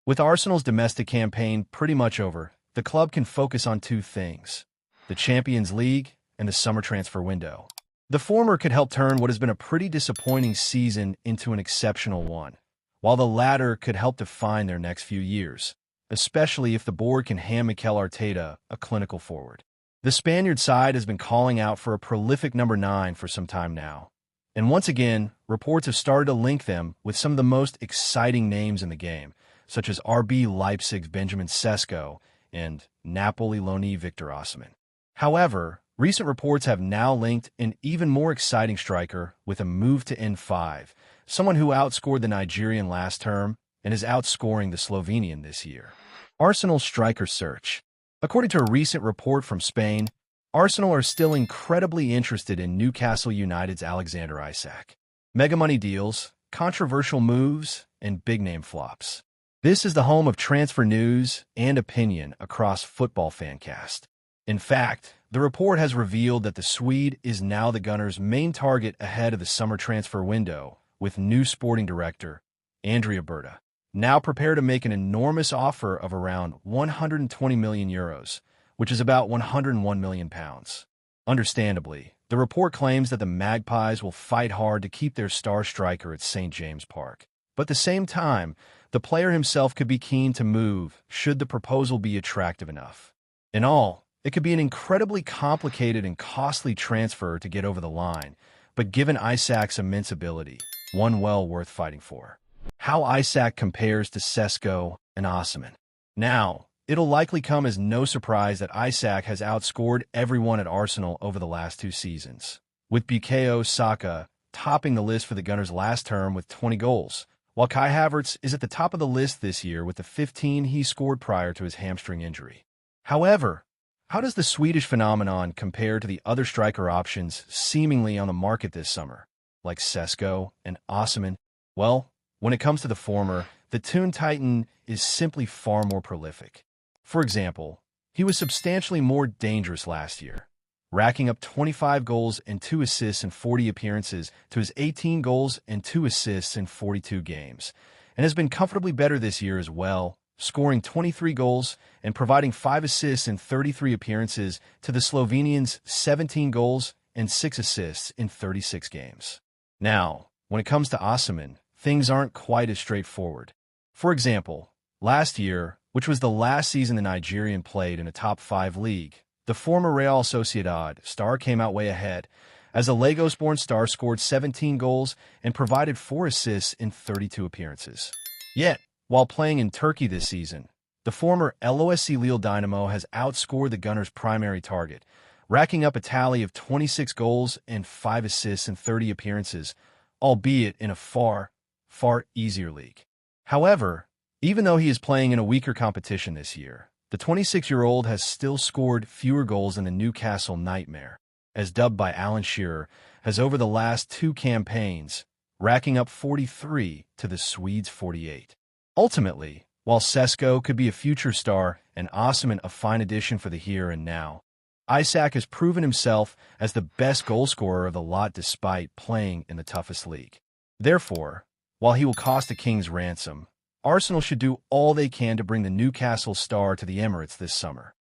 With Arsenal's domestic campaign pretty much over, the club can focus on two things: the Champions League and the summer transfer window. The former could help turn what has been a pretty disappointing season into an exceptional one, while the latter could help define their next few years, especially if the board can hand Mikel Arteta a clinical forward. The Spaniard side has been calling out for a prolific number 9 for some time now, and once again, reports have started to link them with some of the most exciting names in the game, such as RB Leipzig's Benjamin Sesko and Napoli loanee Victor Osimhen. However, recent reports have now linked an even more exciting striker with a move to N5, someone who outscored the Nigerian last term and is outscoring the Slovenian this year. Arsenal's striker search. According to a recent report from Spain, Arsenal are still incredibly interested in Newcastle United's Alexander Isak. Mega money deals, controversial moves, and big-name flops. This is the home of transfer news and opinion across Football Fancast. In fact, the report has revealed that the Swede is now the Gunners' main target ahead of the summer transfer window, with new sporting director Andrea Berta now prepared to make an enormous offer of around 120 million euros, which is about 101 million pounds. Understandably, the report claims that the Magpies will fight hard to keep their star striker at St. James Park. But at the same time, the player himself could be keen to move should the proposal be attractive enough. In all, it could be an incredibly complicated and costly transfer to get over the line, but given Isak's immense ability, one well worth fighting for. How Isak compares to Sesko and Osimhen. Now, it'll likely come as no surprise that Isak has outscored everyone at Arsenal over the last 2 seasons, with Bukayo Saka topping the list for the Gunners last term with 20 goals, while Kai Havertz is at the top of the list this year with the 15 he scored prior to his hamstring injury. However, how does the Swedish phenomenon compare to the other striker options seemingly on the market this summer, like Sesko and Osimhen? Well, when it comes to the former, the Toon Titan is simply far more prolific. For example, he was substantially more dangerous last year, racking up 25 goals and 2 assists in 40 appearances to his 18 goals and 2 assists in 42 games, and has been comfortably better this year as well, scoring 23 goals and providing 5 assists in 33 appearances to the Slovenians' 17 goals and 6 assists in 36 games. Now, when it comes to Osimhen, things aren't quite as straightforward. For example, last year, which was the last season the Nigerian played in a top 5 league, the former Real Sociedad star came out way ahead, as the Lagos-born star scored 17 goals and provided 4 assists in 32 appearances. Yet, while playing in Turkey this season, the former LOSC Lille Dynamo has outscored the Gunners' primary target, racking up a tally of 26 goals and 5 assists in 30 appearances, albeit in a far easier league. However, even though he is playing in a weaker competition this year, the 26-year-old has still scored fewer goals than the Newcastle Nightmare, as dubbed by Alan Shearer, has over the last 2 campaigns, racking up 43 to the Swedes' 48. Ultimately, while Sesko could be a future star and Osimhen a fine addition for the here and now, Isak has proven himself as the best goalscorer of the lot despite playing in the toughest league. Therefore, while he will cost a king's ransom, Arsenal should do all they can to bring the Newcastle star to the Emirates this summer.